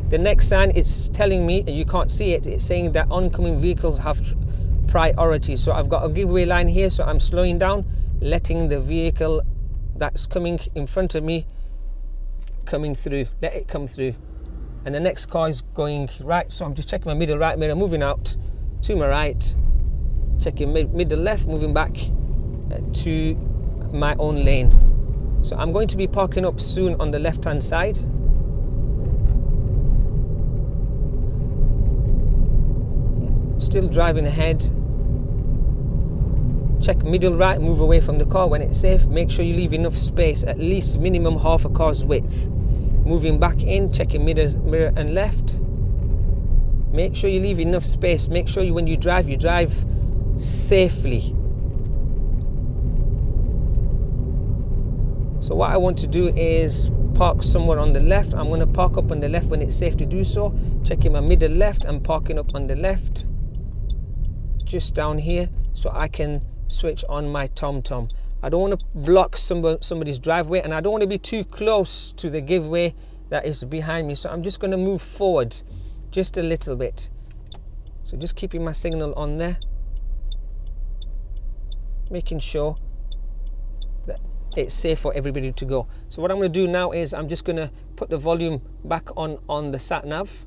The next sign, it's telling me, and you can't see it, it's saying that oncoming vehicles have priority. So I've got a giveaway line here, so I'm slowing down, letting the vehicle that's coming in front of me coming through, let it come through. And the next car is going right, so I'm just checking my middle right mirror, moving out to my right, checking middle left, moving back to my own lane. So I'm going to be parking up soon on the left hand side. Still driving ahead. Check middle right, move away from the car when it's safe. Make sure you leave enough space, at least minimum half a car's width. Moving back in, checking mirror and left. Make sure you leave enough space. Make sure when you drive safely. So what I want to do is park somewhere on the left. I'm going to park up on the left when it's safe to do so. Checking my middle left and parking up on the left. Just down here so I can switch on my TomTom. I don't want to block somebody's driveway, and I don't want to be too close to the giveaway that is behind me. So I'm just going to move forward just a little bit. So just keeping my signal on there, making sure that it's safe for everybody to go. So what I'm going to do now is I'm just going to put the volume back on the sat nav.